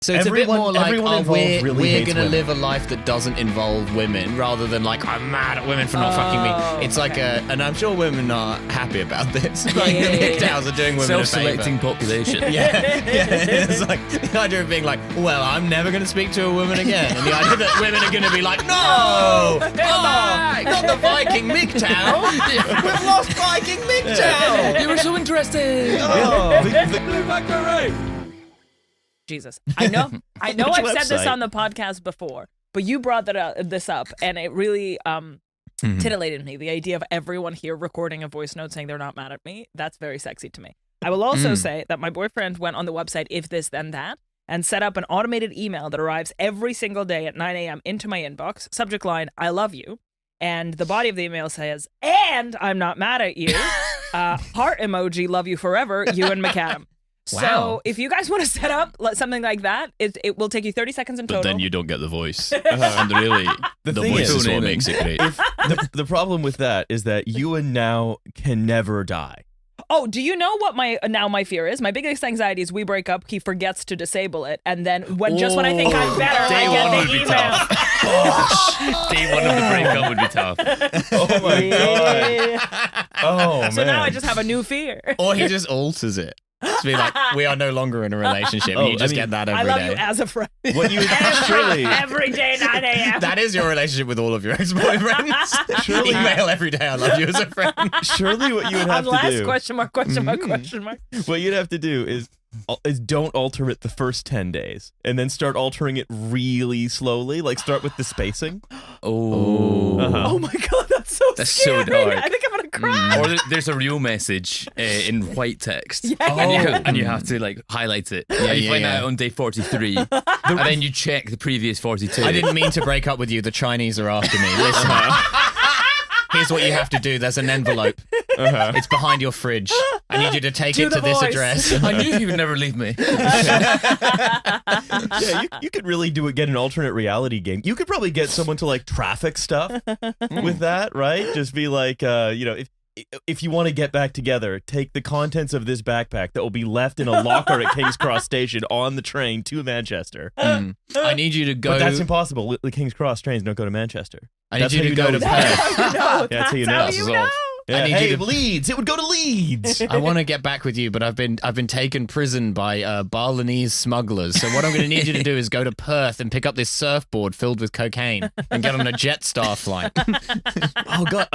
So it's a bit more like, we're really going to live a life that doesn't involve women, rather than like, I'm mad at women for not fucking me. It's like and I'm sure women are happy about this. Like the MGTOWs are doing women a favor. Self-selecting population. Yeah. It's like the idea of being like, well, I'm never going to speak to a woman again. And the idea that women are going to be like, no, not the Viking MGTOW. We've lost Viking MGTOW. You were so interesting. Jesus. I know I've said this on the podcast before, but you brought this up, and it really titillated me. The idea of everyone here recording a voice note saying they're not mad at me, that's very sexy to me. I will also say that my boyfriend went on the website If This Then That and set up an automated email that arrives every single day at 9 a.m. into my inbox. Subject line, I love you. And the body of the email says, and I'm not mad at you. Heart emoji, love you forever, you and McAdam. Wow. So if you guys want to set up something like that, it will take you 30 seconds in total. But then you don't get the voice. And really, the voice is what makes it great. The problem with that is that Ewan now can never die. Oh, do you know what my fear is? My biggest anxiety is we break up, he forgets to disable it, and then when I think I'm better, I get the email. Day one of the breakup would be tough. Oh my god. Oh man. So now I just have a new fear. Or he just alters it. To be like, we are no longer in a relationship. And you just get that every day. I love you as a friend. What you surely every day, 9 a.m. That is your relationship with all of your ex-boyfriends. Surely email every day. I love you as a friend. Surely, what you would have to Unless, do. question mark. What you'd have to do is don't alter it the first 10 days, and then start altering it really slowly. Like start with the spacing. Oh my god, that's so so dark. I think I'm gonna cry. Or there's a real message in white text, Yeah. and you have to like highlight it. Yeah, you find out on day 43, and then you check the previous 42. I didn't mean to break up with you. The Chinese are after me. Listen. Here's what you have to do. There's an envelope. It's behind your fridge. I need you to take it to this voice. address. I knew he would never leave me. Yeah, you could really get an alternate reality game. You could probably get someone to like traffic stuff with that, right? Just be like, if you want to get back together, take the contents of this backpack that will be left in a locker at King's Cross Station on the train to Manchester. I need you to go. But that's impossible. The King's Cross trains don't go to Manchester. I need you to go to Perth. That's how you know. Yeah, I need hey, you to- Leeds. It would go to Leeds. I want to get back with you, but I've been taken prison by Balinese smugglers. So what I'm going to need you to do is go to Perth and pick up this surfboard filled with cocaine and get on a Jetstar flight. Oh god,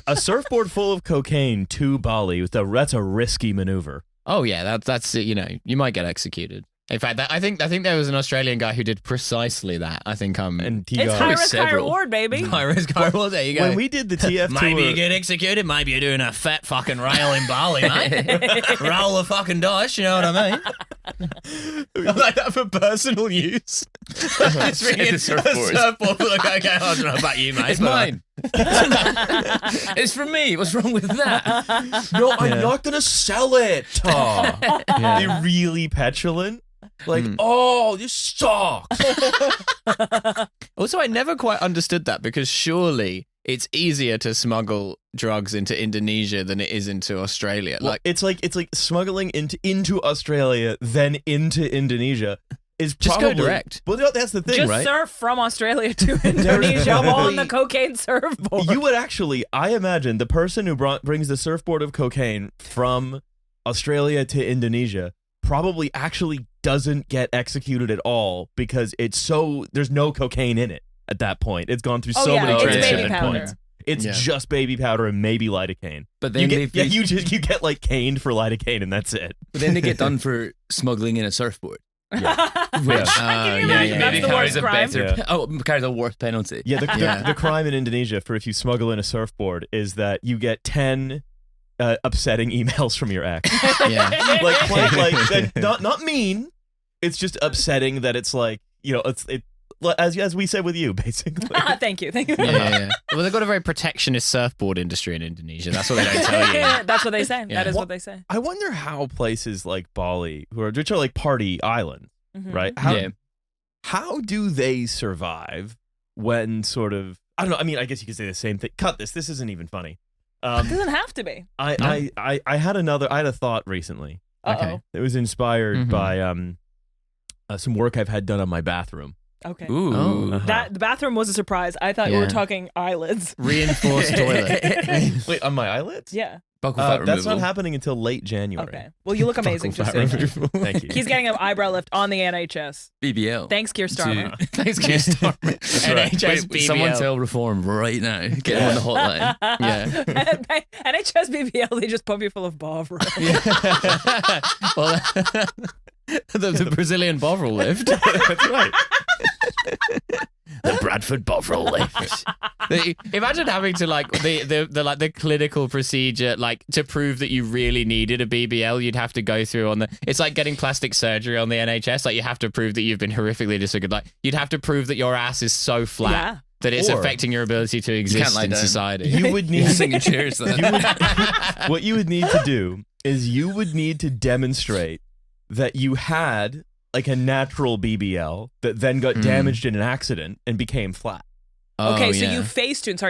a surfboard full of cocaine to Bali. That's a risky maneuver. Oh yeah, that's you might get executed. In fact, I think there was an Australian guy who did precisely that. I think and he It's got high risk, high several. reward, baby. high risk, high reward. There you go. when we did the TF tour. Maybe you get executed. Maybe you're doing a fat fucking rail in Bali, mate. Roll the fucking dice. You know what I mean? I like that for personal use. It's really a surfboard full of cocaine. I don't know about you, mate. It's mine. It's for me. What's wrong with that? No, I'm not gonna sell it. They're really petulant. Like, oh, this sucks. Also, I never quite understood that, because surely it's easier to smuggle drugs into Indonesia than it is into Australia. Well, it's like smuggling into Australia, then into Indonesia. Is just probably, go direct. Well, no, that's the thing, Just right? surf from Australia to Indonesia on the cocaine surfboard. You would actually, I imagine, the person who brings the surfboard of cocaine from Australia to Indonesia probably actually doesn't get executed at all, because there's no cocaine in it at that point. It's gone through many transshipment points. It's just baby powder and maybe lidocaine. But then you get like caned for lidocaine and that's it. But then they get done for smuggling in a surfboard. Yeah. Which Can you imagine? That's maybe the worst crime. carries a worse penalty. Yeah, the crime in Indonesia for if you smuggle in a surfboard is that you get 10 upsetting emails from your ex. Yeah. like not mean. It's just upsetting that it's like, as we said with you, basically. Thank you. Yeah. Well, they've got a very protectionist surfboard industry in Indonesia. That's what they don't tell you. That's what they say. Yeah. That is what they say. I wonder how places like Bali, which are like party islands, right? How do they survive when sort of, I don't know, I mean, I guess you could say the same thing. Cut this. This isn't even funny. It doesn't have to be. I had a thought recently. Uh-oh. It was inspired by some work I've had done on my bathroom. Okay. Ooh. That the bathroom was a surprise. I thought we were talking eyelids. Reinforced toilet. Wait, on my eyelids? Yeah. Buccal fat removal. That's not happening until late January. Okay. Well, you look amazing. Just Thank saying. you. Thank you. He's getting an eyebrow lift on the NHS. BBL. Thanks, Keir Starmer. Thanks, Keir Starmer. NHS BBL. Someone tell Reform right now. Get him on the hotline. Yeah. NHS BBL, they just pump you full of Bovril. Well, the Brazilian Bovril lift. That's right. The Bradford Bovril lift. Imagine having to like the clinical procedure, like to prove that you really needed a BBL, you'd have to go through on the. It's like getting plastic surgery on the NHS. Like you have to prove that you've been horrifically disfigured. Like you'd have to prove that your ass is so flat that it's affecting your ability to exist in society. You would need singing cheers. What you would need to do is you would need to demonstrate that you had like a natural BBL that then got damaged in an accident and became flat. Okay, so you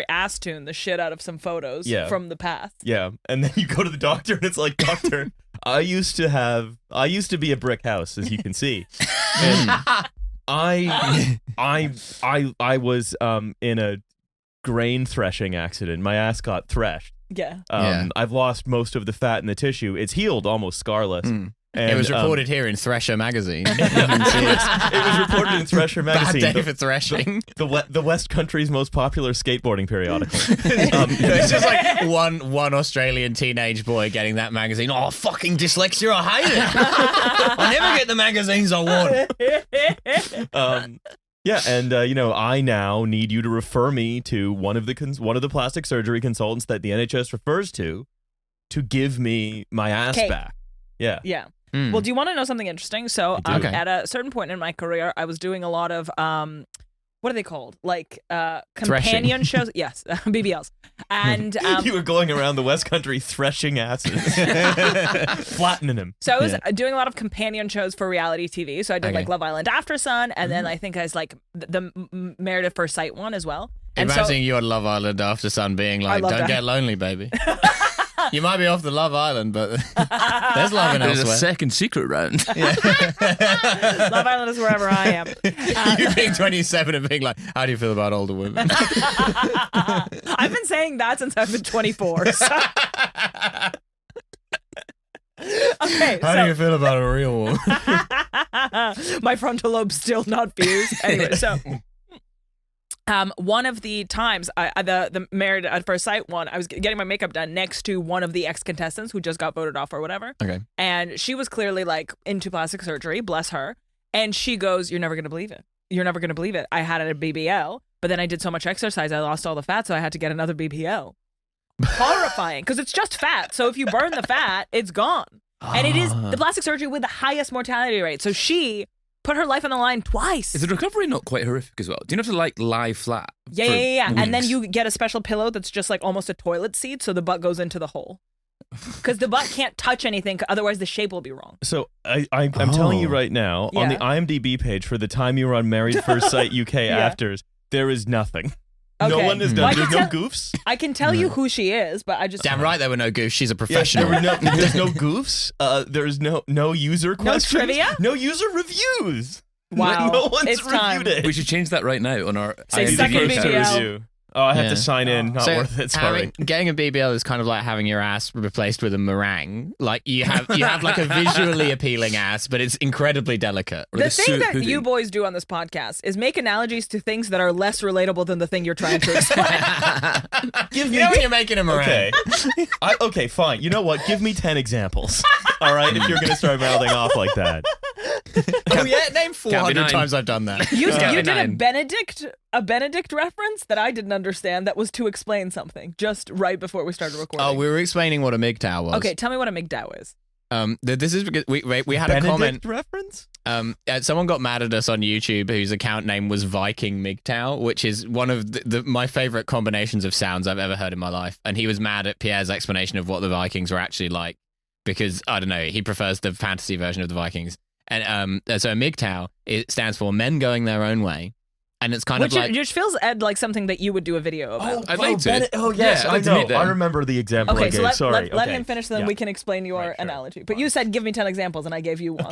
ass tune the shit out of some photos from the past. Yeah, and then you go to the doctor and it's like, doctor, I used to be a brick house, as you can see. And I was in a grain threshing accident. My ass got threshed. Yeah. I've lost most of the fat in the tissue. It's healed almost scarless. And, it was reported here in Thresher magazine. It was reported in Thresher magazine. Bad day for threshing. The West Country's most popular skateboarding periodical. It's just like one Australian teenage boy getting that magazine. Oh, fucking dyslexia! I hate it. I never get the magazines I want. Yeah, and I now need you to refer me to one of the plastic surgery consultants that the NHS refers to give me my ass back. Yeah. Yeah. Well, do you want to know something interesting? So at a certain point in my career, I was doing a lot of, what are they called? Like companion shows? Yes, BBLs. And you were going around the West Country threshing asses. Flattening him. So I was doing a lot of companion shows for reality TV. So I did like Love Island After Sun, and then I think I was like the Married at First Sight one as well. And imagine you on Love Island After Sun being like, don't get lonely, baby. You might be off the Love Island, but there's love in elsewhere. There's a second secret round. Love Island is wherever I am. You being 27 and being like, how do you feel about older women? I've been saying that since I've been 24. So. Okay, how do you feel about a real woman? My frontal lobe's still not fused. Anyway, so... one of the times, the Married at First Sight one, I was getting my makeup done next to one of the ex-contestants who just got voted off or whatever. Okay. And she was clearly like into plastic surgery, bless her. And she goes, you're never going to believe it. You're never going to believe it. I had a BBL, but then I did so much exercise, I lost all the fat, so I had to get another BBL. Horrifying, because it's just fat. So if you burn the fat, it's gone. And it is the plastic surgery with the highest mortality rate. So she... put her life on the line twice. Is the recovery not quite horrific as well? Do you have to like lie flat? Yeah. And then you get a special pillow that's just like almost a toilet seat, so the butt goes into the hole. Because the butt can't touch anything, otherwise the shape will be wrong. So I'm telling you right now, on the IMDb page for the time you were on Married First Sight UK afters, there is nothing. Okay. No one has done. There's no goofs. I can tell you who she is, but I just damn right there were no goofs. She's a professional. There's no goofs. There's no user questions. No trivia. No user reviews. Wow. No one's it's reviewed time. it. We should change that right now on our Say second BBL. Review. Oh, I have to sign in. Not worth it. Sorry. Getting a BBL is kind of like having your ass replaced with a meringue. Like you have like a visually appealing ass, but it's incredibly delicate. The thing that you boys do on this podcast is make analogies to things that are less relatable than the thing you're trying to explain. You know when you're making a meringue. Okay, fine. You know what? Give me 10 examples. All right, if you're going to start mouthing off like that. Oh yeah, name 400 times I've done that. You did a Benedict reference that I didn't understand that was to explain something just right before we started recording. Oh, we were explaining what a MGTOW was. Okay, tell me what a MGTOW is. This is because we had Benedict a comment reference. Someone got mad at us on YouTube whose account name was Viking MGTOW, which is one of my favorite combinations of sounds I've ever heard in my life. And he was mad at Pierre's explanation of what the Vikings were actually like because I don't know, he prefers the fantasy version of the Vikings. And so MGTOW, it stands for men going their own way. And it's kind of like... Which feels, Ed, like something that you would do a video about. I'd like to. Oh, yes, Yeah, I'd I like to know. meet them. I remember the example I Okay, gave. so Sorry. let okay. him finish, then Yeah. we can explain your Right, sure. analogy. But you said, give me 10 examples, and I gave you one.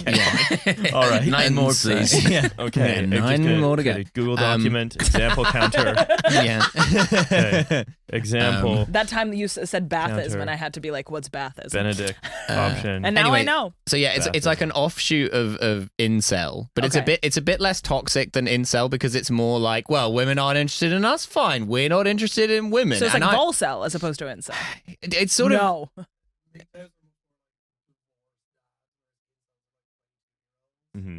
All right. 9 more, please. Yeah. Okay. Yeah, I'm just 9 gonna- more to go. okay, Google document, example counter. Yeah. Okay. Example, That time that you said Bathism, Counter. and I had to be like, what's Bathism? Benedict Option. And now Anyway, I know. So yeah, it's like an offshoot of incel, but it's a bit less toxic than incel because it's more like, well, women aren't interested in us, fine, we're not interested in women. So it's And like volcel as opposed to incel. it's sort of No.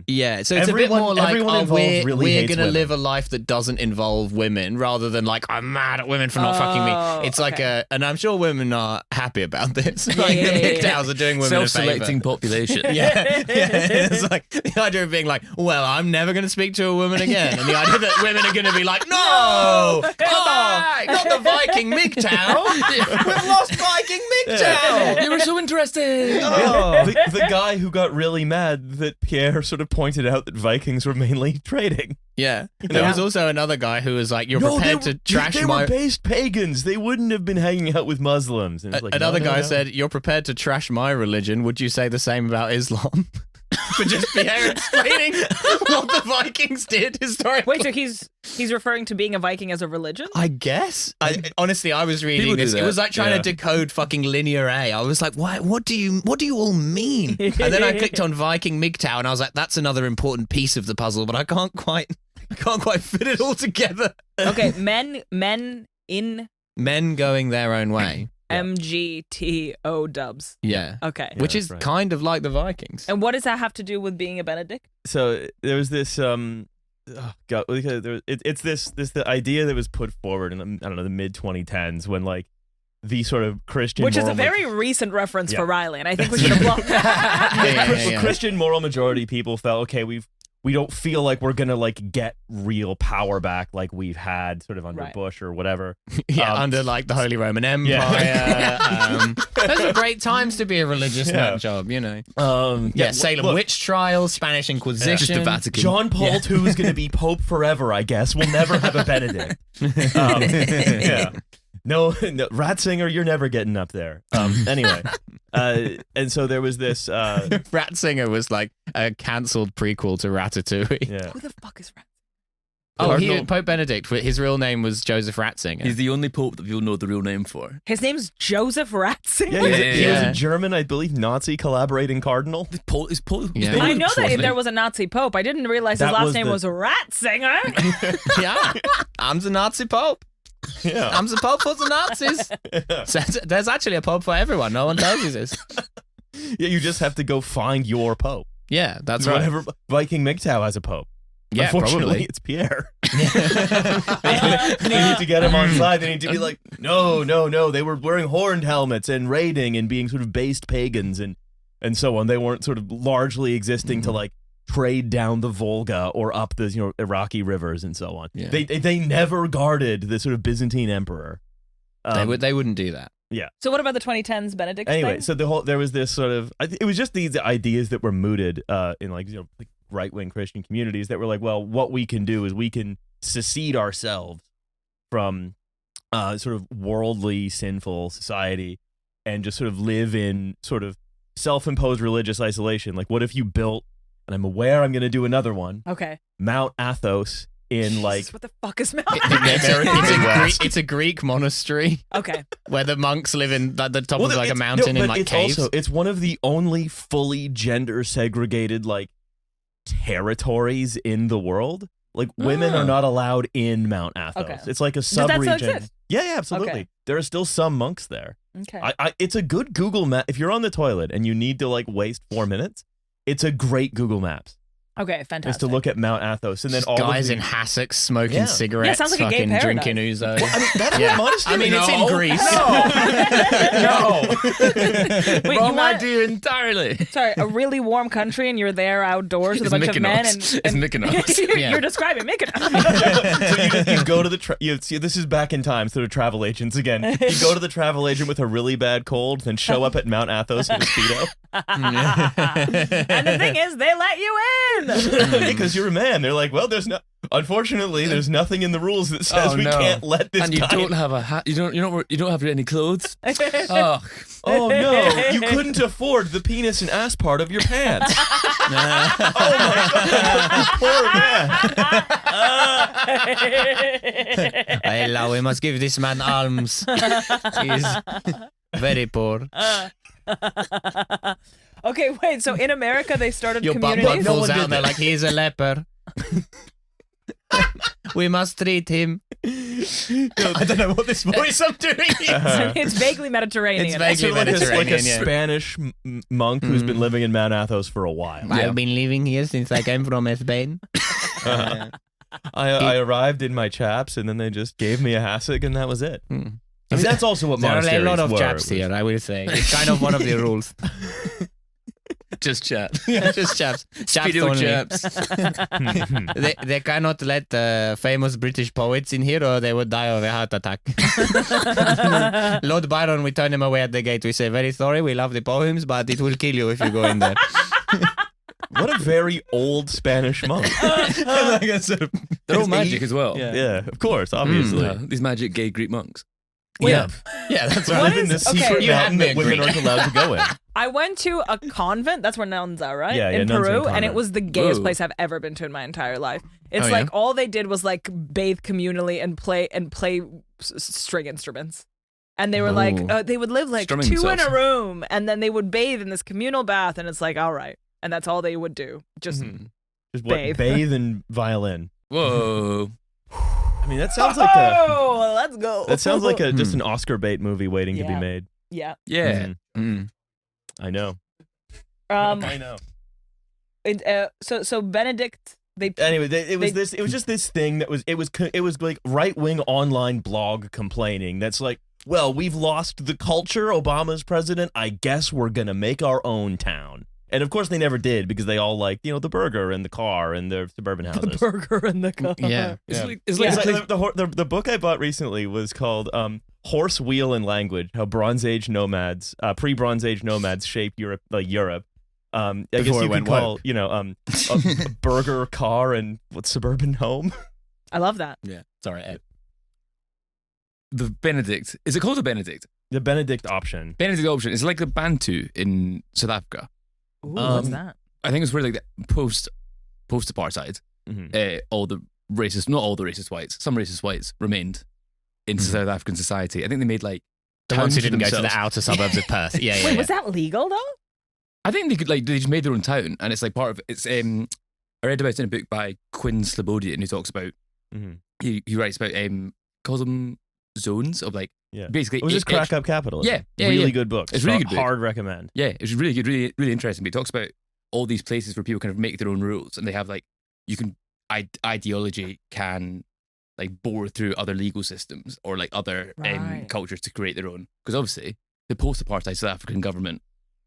yeah. So it's a bit Everyone- more like everyone involved we're really hates gonna women. live a life that doesn't involve women, rather than like I'm mad at women for not fucking me. It's like and I'm sure women are happy about this. Like yeah, the yeah. MGTOWs are doing women a Self-selecting favor. population. Yeah, it's like the idea of being like, well, I'm never going to speak to a woman again, and the idea that women are going to be like, no, not the Viking MGTOW. We've lost Viking MGTOW. You were so interesting. Yeah, the guy who got really mad that Pierre sort of pointed out that Vikings were mainly trading. Yeah, there was also another guy who was like, you're prepared to trash they my. were based pagans. They wouldn't have been hanging out with Muslims. And it's like, Another no, guy no. said, you're prepared to trash my religion. Would you say the same about Islam? For just Pierre explaining what the Vikings did historically. Wait, so he's referring to being a Viking as a religion? I guess. Honestly, I was reading People do this. It that. was like trying Yeah. to decode fucking linear A. I was like, what do you all mean? And then I clicked on Viking MGTOW and I was like, that's another important piece of the puzzle, but I can't quite fit it all together. Okay, men in Men going their own way. MGTO dubs. Yeah. Okay. Which that's is right. kind of like the Vikings. And what does that have to do with being a Benedict? So there was this it's the idea that was put forward in I don't know the mid 2010s when like the sort of Christian Which is a moral very recent reference Yeah. for Riley, and I think we should applaud Yeah. Christian moral majority people felt okay we don't feel like we're gonna like get real power back like we've had sort of under Right. Bush or whatever. Yeah, under like the Holy Roman Empire. Yeah. Those are great times to be a religious Yeah. nut job, you know. Yeah, Salem look, witch trials, Spanish Inquisition. Just the Vatican. John Paul II is going to be Pope forever, I guess. We'll never have a Benedict. Yeah. No, Ratzinger, you're never getting up there. Anyway, and so there was this. Ratzinger was like a cancelled prequel to Ratatouille. Yeah. Who the fuck is Rat? Pope Benedict. His real name was Joseph Ratzinger. He's the only pope that people know the real name for. His name's Joseph Ratzinger. Yeah, he was Yeah. a German, I believe, Nazi collaborating cardinal. Is Pope? Yeah. I know that there was a Nazi pope. I didn't realize his That last was name the- was Ratzinger. Yeah, I'm the Nazi Pope. Yeah. I'm the Pope for the Nazis. So there's actually a Pope for everyone. No one tells you this. Yeah, you just have to go find your Pope. Yeah, that's right. Whatever Viking MGTOW has a Pope. Yeah, Unfortunately, probably. it's Pierre. They need to get him on side. They need to be like, no. They were wearing horned helmets and raiding and being sort of based pagans and so on. They weren't sort of largely existing to like trade down the Volga or up the Iraqi rivers and so on. Yeah. They never guarded the sort of Byzantine emperor. They wouldn't do that. So what about the 2010s Benedict Anyway, thing? so there was this sort of it was just these ideas that were mooted in like like right-wing Christian communities that were like, well, what we can do is we can secede ourselves from sort of worldly sinful society and just sort of live in sort of self-imposed religious isolation. Like, what if you built, and I'm aware I'm going to do another one, Okay. Mount Athos in like Jesus, what the fuck is Mount? It's a Greek monastery Okay. where the monks live in like, the top Well, of like a it's- mountain no, in but like it's caves. Also, it's one of the only fully gender segregated like territories in the world. Like women are not allowed in Mount Athos. Okay. It's like a Does that still sub-region. exist? Yeah, absolutely. Okay. There are still some monks there. Okay. It's a good Google map. If you're on the toilet and you need to like waste 4 minutes, it's a great Google Maps. Okay, Is fantastic. to look at Mount Athos and then Just all guys of the, in hassocks smoking Yeah. cigarettes, Yeah, sounds like a gay fucking paradise. drinking ouzo. I mean, that's Yeah. what monastery. I mean, it's in Greece. No. Wait, you Wrong want, idea entirely. sorry, a really warm country and you're there outdoors with a It's bunch of men Mykonos. and It's Mykonos. Yeah. you're describing Mykonos. So you go to the see, this is back in time, so the travel agents again. You go to the travel agent with a really bad cold, then show up at Mount Athos in a Speedo. And the thing is, they let you in. Because you're a man. They're like, well, there's no. Unfortunately, there's nothing in the rules that says we can't let this. And you guy... don't have a hat. You don't have any clothes. Oh. Oh no! You couldn't afford the penis and ass part of your pants. Oh my god! Poor man. Hello, we must give this man alms. He's very poor. Okay, wait. So in America, they started Your butt communities. falls out there like he's a leper. We must treat him. I don't know what this voice I'm doing is. It's vaguely Mediterranean. It's vaguely like Mediterranean, a Spanish monk who's been living in Mount Athos for a while. I've been living here since I came from Spain. I arrived in my chaps, and then they just gave me a hassock, and that was it. I mean, that's also what There are monasteries a lot of were. chaps here, I will say. It's kind of one of the rules. Just chaps. Just chaps. Chaps Speedo only. chaps. They cannot let famous British poets in here or they would die of a heart attack. Lord Byron, we turn him away at the gate. We say, very sorry, we love the poems, but it will kill you if you go in there. What a very old Spanish monk. They're all magic as well. Yeah, of course, obviously. These magic gay Greek monks. Yeah, that's right. What Live in the is- secret okay. You had mountain me that women agree. aren't allowed to go in. I went to a convent. That's where nuns are, right? Yeah, in nuns are in Peru, and convent. it was the gayest Whoa. place I've ever been to in my entire life. It's Oh, like yeah? all they did was like bathe communally and play string instruments. And they were like, they would live like Strumming two in themselves. a room, and then they would bathe in this communal bath, and it's like, all right, and that's all they would do, just Just what, Bathe. bathe and violin. Whoa. I mean, that sounds like a oh, let's go. that sounds like a just an Oscar bait movie waiting to be Yeah. made. yeah. Yeah. Mm. I know. I know. So Benedict, they Anyway, it was just this thing that was like right wing online blog complaining. That's like, well, we've lost the culture. Obama's president. I guess we're gonna make our own town. And of course, they never did because they all like the burger and the car and their suburban houses. the burger in the car. Yeah. It's Yeah. like, It's like the book I bought recently was called Horse, Wheel, and Language: How Bronze Age Nomads, Pre-Bronze Age Nomads Shaped Europe. I guess Before you it could went call a burger, car, and suburban home. I love that. Yeah. Sorry, Ed. The Benedict. Is it called a Benedict? The Benedict Option. Benedict Option. It's like the Bantu in South Africa. Ooh, what's Um, that? I think it's where like the post-apartheid, Mhm. all the racist, not all the racist whites, some racist whites remained in Mhm. South African society. I think they made like The ones who towns didn't go to the themselves. outer suburbs of Perth. Yeah, yeah. Wait, yeah. was that legal though? I think they could like they just made their own town, and it's like part of it's. I read about it in a book by Quinn Slobodian who talks about Mhm. he writes about calls them zones of like Yeah. basically It was just Crack Up Capitalism. Yeah, really yeah. good book. It's really good book. Hard recommend. Yeah, it was really good, really interesting. But he talks about all these places where people kind of make their own rules, and they have like you can ideology can like bore through other legal systems or like other Right. cultures to create their own. Because obviously the post-apartheid South African government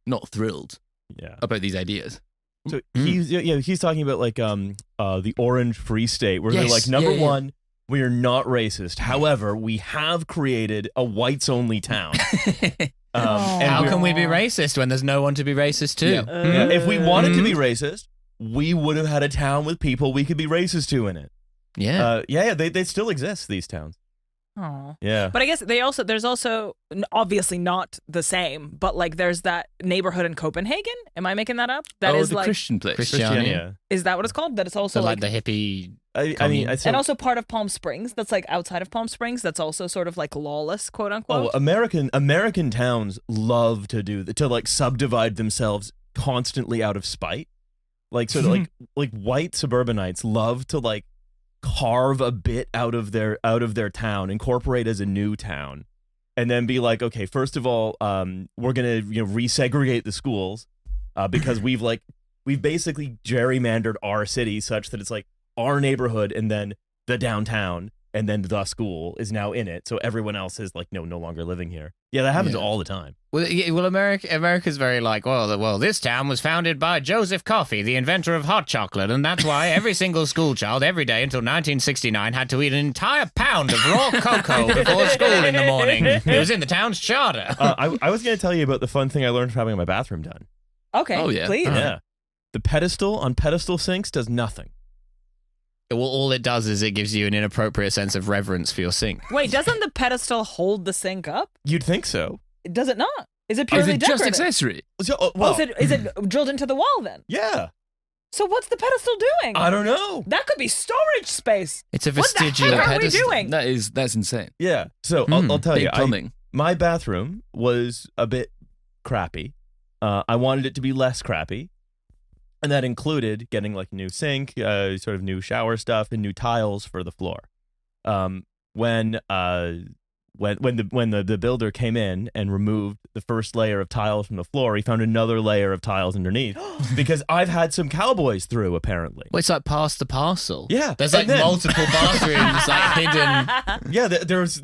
not thrilled Yeah. about these ideas. So he's talking about like the Orange Free State where they're Yes, like number yeah, yeah. one, we are not racist. However, we have created a whites only town. And How we're- can we be racist when there's no one to be racist to? Yeah. Yeah, if we wanted to be racist, we would have had a town with people we could be racist to in it. Yeah. They still exist, these towns. Oh. Yeah. But I guess there's also obviously not the same, but like there's that neighborhood in Copenhagen. Am I making that up? That is the like, Christian place. Christiania. is that what it's called? That it's also So like, like the hippie. I mean, I and also part of Palm Springs. That's like outside of Palm Springs. That's also sort of like lawless, quote unquote. American towns love to like subdivide themselves constantly out of spite. Like sort of like white suburbanites love to like carve a bit out of their town, incorporate as a new town, and then be like, okay, first of all, we're gonna resegregate the schools because we've basically gerrymandered our city such that it's like our neighborhood and then the downtown and then the school is now in it, so everyone else is like no longer living here. Yeah, that happens all the time. Well, America's very like, well, this town was founded by Joseph Coffey, the inventor of hot chocolate, and that's why every single school child every day until 1969 had to eat an entire pound of raw cocoa before school in the morning. It was in the town's charter. I was going to tell you about the fun thing I learned from having my bathroom done. Okay, Oh, yeah. please. Yeah, the pedestal on pedestal sinks does nothing. all it does is it gives you an inappropriate sense of reverence for your sink. Wait, doesn't the pedestal hold the sink up? You'd think so. Does it not? Is it Is purely it just decorative? accessory? So, Is it drilled into the wall then? yeah. So what's the pedestal doing? I don't know. That could be storage space. It's a What the vestigial heck are we pedestal. doing? That's insane. Yeah. So I'll tell Big you, plumbing. my bathroom was a bit crappy. I wanted it to be less crappy. And that included getting like a new sink, sort of new shower stuff, and new tiles for the floor. When the builder came in and removed the first layer of tiles from the floor, he found another layer of tiles underneath because I've had some cowboys through apparently. Well, it's like past the parcel. Yeah, There's like and then- multiple bathrooms like hidden. Yeah, there's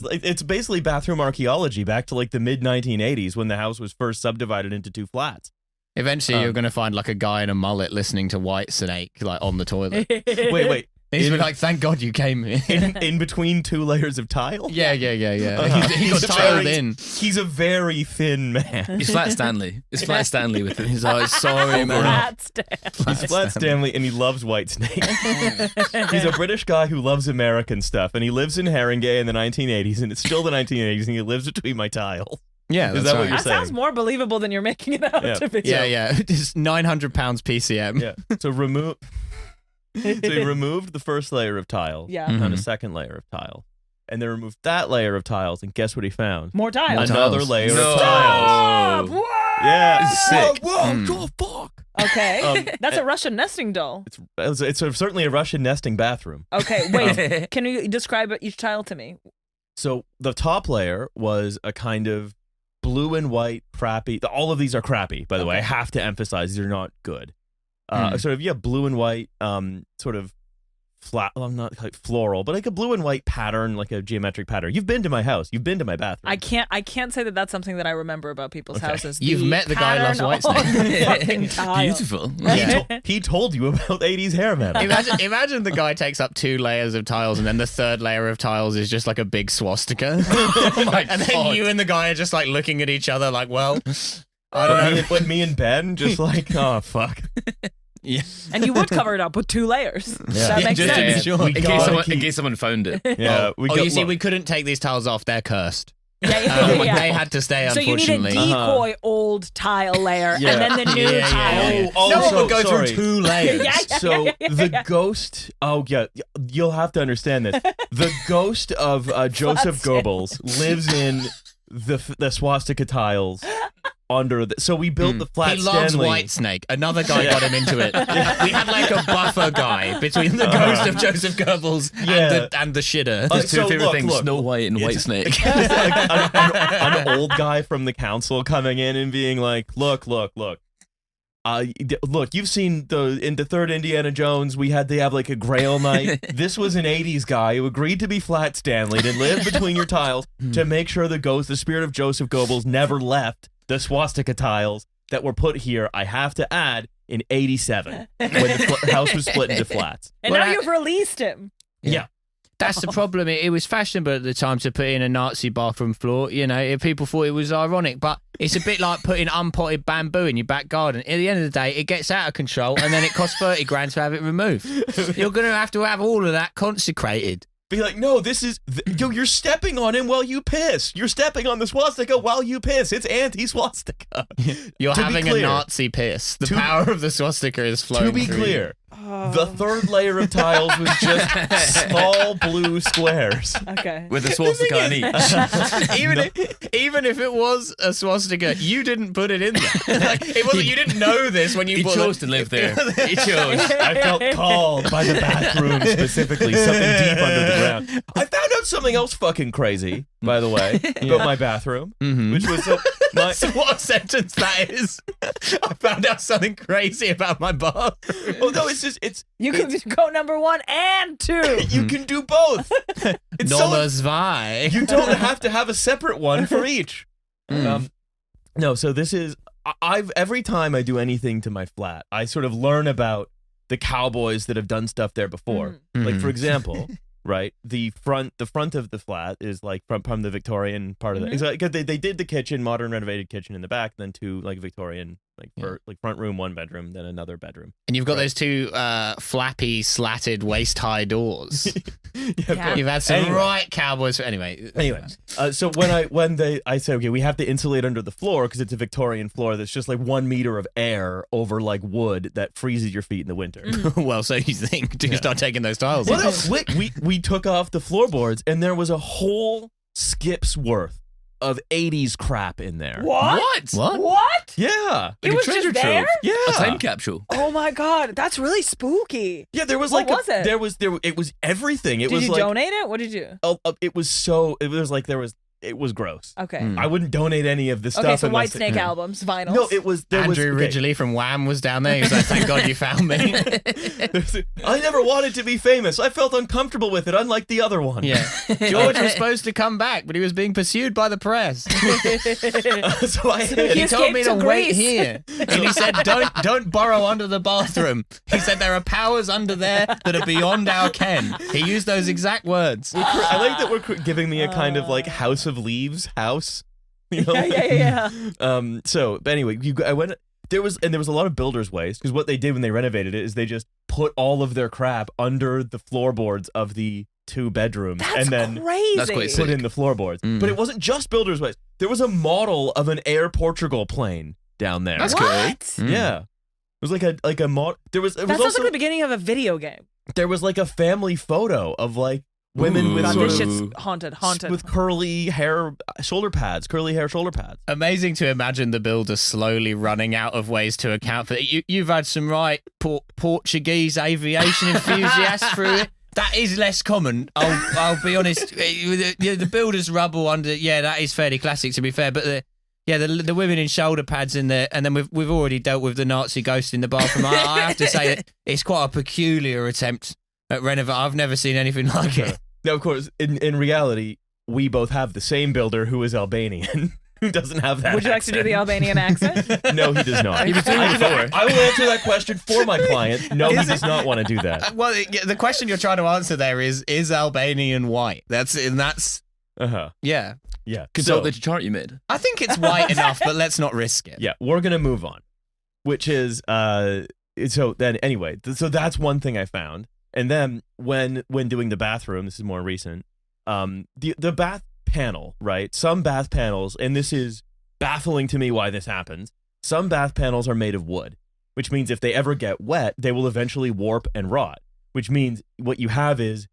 like it's basically bathroom archaeology back to like the mid 1980s when the house was first subdivided into 2 flats. Eventually, you're going to find like a guy in a mullet listening to White Snake like on the toilet. Wait. He's been like, "Thank God you came here." In between 2 layers of tile? Yeah. He got He's tiled in. He's a very thin man. It's Flat Stanley. It's Flat Stanley with it. He's like, sorry, man. Flat stand. He's Flat Stanley and he loves White Snake. He's a British guy who loves American stuff and he lives in Haringey in the 1980s and it's still the 1980s and he lives between my tiles. Yeah, Is that's that what right. you're That saying? sounds more believable than you're making it out Yeah. to be. Yeah. It's 900 pounds PCM. Yeah. So he removed the first layer of tiles. Yeah. Found a second layer of tile. And then removed that layer of tiles and guess what he found? More tiles. Another tiles. layer No. of Stop! tiles. What? Yeah. Sick. Whoa, fuck. Okay. That's a Russian nesting doll. It's certainly a Russian nesting bathroom. Okay, wait. Can you describe each tile to me? So the top layer was a kind of blue and white crappy. All of these are crappy, by the way. I have to emphasize these are not good. Sort of blue and white, sort of flat. Well, not like floral, but like a blue and white pattern, like a geometric pattern. You've been to my house. You've been to my bathroom. I can't say that that's something that I remember about people's houses. You've The met the guy who loves pattern Whitesnake. on the fucking tile. Beautiful. He told you about 80s hair metal. Imagine the guy takes up 2 layers of tiles and then the third layer of tiles is just like a big swastika. Oh my And then you and the guy are just like looking at each other like, well, I don't know. When me and Ben just like, oh fuck. Yeah. And you would cover it up with 2 layers. Yeah. That makes just to be sense. sure. We In gotta case someone found it. Yeah, You see, we couldn't take these tiles off. They're cursed. Yeah. They had to stay, So you need a unfortunately. decoy old tile layer Yeah. and then the new Yeah. tile. Oh, no one so- would go sorry. through 2 layers. Yeah. So the ghost. Oh yeah, you'll have to understand this. The ghost of Joseph Flat Goebbels lives in the swastika tiles under. So we built the flat He loves Stanley. Whitesnake. Another guy got him into it. We had like a buffer guy between the ghost of Joseph Goebbels and the shitter. His 2 so favorite look, things: look. Snow White and White Snake. Like an old guy from the council coming in and being like, look. Look, you've seen in the third Indiana Jones, we had to have like a Grail night. This was an 80s guy who agreed to be Flat Stanley to live between your tiles to make sure the spirit of Joseph Goebbels never left the swastika tiles that were put here, I have to add, in 87 when the house was split into flats. And now you've released him. Yeah. That's the problem. It was fashionable at the time to put in a Nazi bathroom floor. You know, people thought it was ironic, but it's a bit like putting unpotted bamboo in your back garden. At the end of the day, it gets out of control, and then it costs 30 grand to have it removed. You're going to have all of that consecrated. Be like, no, this is you're stepping on him while you piss. You're stepping on the swastika while you piss. It's anti-swastika. You're To be having a clear- Nazi piss. The to- power of the swastika is flowing. To be through clear, the third layer of tiles was just small blue squares. Okay. With a swastika on each. Even if it was a swastika, you didn't put it in there. Like, it wasn't. You didn't know this when you He bought chose it. to live there. He chose. I felt called by the bathroom specifically, something deep under the ground. I found out something else fucking crazy, by the way, about my bathroom, which was my. So what a sentence that is! I found out something crazy about my bathroom. Oh no, it's You can go number 1 and 2. you can do both. It's Nummer so zwei. you don't have to have a separate one for each. No, so this is every time I do anything to my flat, I sort of learn about the cowboys that have done stuff there before. Like for example, right? The front of the flat is like from the Victorian part of the. So, 'cause they did the kitchen, modern renovated kitchen in the back, then two like Victorian like front room, one bedroom, then another bedroom. And you've got those two flappy, slatted, waist-high doors. Yeah. You've had some right cowboys. Anyway, so when I said, okay, we have to insulate under the floor because it's a Victorian floor that's just like 1 meter of air over like wood that freezes your feet in the winter. well, so you think? Do you start taking those tiles? Well, no, we took off the floorboards and there was a whole skip's worth of 80s crap in there. What? Yeah. It was just there? Yeah. A time capsule. Oh my god, that's really spooky. Yeah, there was What like was it? It was everything. It Did was you like donate it? What did you do? It was gross. Okay. I wouldn't donate any of the stuff. Okay, so unless White Snake albums, vinyls. No, it was Andrew Ridgeley from Wham was down there. He was like, "Thank God you found me." I never wanted to be famous. I felt uncomfortable with it, unlike the other one. Yeah, George was supposed to come back, but he was being pursued by the press. He He told me to to wait Greece. here, and he said, "Don't burrow under the bathroom." He said there are powers under there that are beyond our ken. He used those exact words. I like that we're giving me a kind of like House of Leaves house. You know? Yeah. So, but anyway, there was a lot of builders' waste because what they did when they renovated it is they just put all of their crap under the floorboards of the two bedrooms That's and then crazy. That's quite put in the floorboards. But it wasn't just builders' waste. There was a model of an Air Portugal plane down there. That's What? Yeah. It was like a mod. There was. It That was sounds also like the beginning of a video game. there was like a family photo of like women with God, sort this of shit's haunted. with curly hair shoulder pads. Amazing to imagine the builder slowly running out of ways to account for it. You've had some right Portuguese aviation enthusiasts through it. That is less common. I'll be honest. The builder's rubble under, that is fairly classic to be fair. But the women in shoulder pads in there, and then we've already dealt with the Nazi ghost in the bathroom. I have to say that it's quite a peculiar attempt at renovate. I've never seen anything like it. Now, of course, in reality, we both have the same builder who is Albanian, who doesn't have that. Would you like to do the Albanian accent? No, he does not. I will answer that question for my client. No, he does not want to do that. Well, the question you're trying to answer there is Albanian white? That's yeah. Yeah. Consult the chart you made. I think it's white enough, but let's not risk it. Yeah, we're gonna move on, which is so then anyway. So that's one thing I found. And then when doing the bathroom, this is more recent, the bath panel, right? Some bath panels, and this is baffling to me why this happens, some bath panels are made of wood, which means if they ever get wet, they will eventually warp and rot, which means what you have is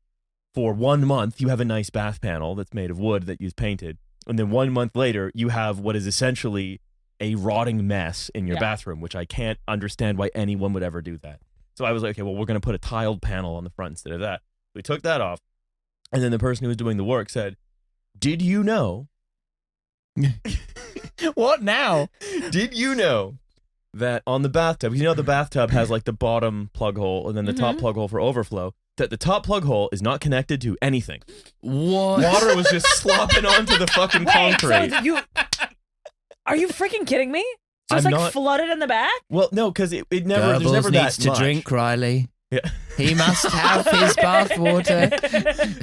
for 1 month, you have a nice bath panel that's made of wood that you've painted, and then 1 month later, you have what is essentially a rotting mess in your bathroom, which I can't understand why anyone would ever do that. So I was like, okay, well, we're going to put a tiled panel on the front instead of that. We took that off. And then the person who was doing the work said, did you know? What now? Did you know that on the bathtub, you know the bathtub has like the bottom plug hole and then the top plug hole for overflow, that the top plug hole is not connected to anything. What? Water was just slopping onto the fucking concrete. So are you freaking kidding me? So it's I'm like not- flooded in the back? Well, no, because it never, there's never needs that to much. drink, Riley. Yeah. He must have his bathwater.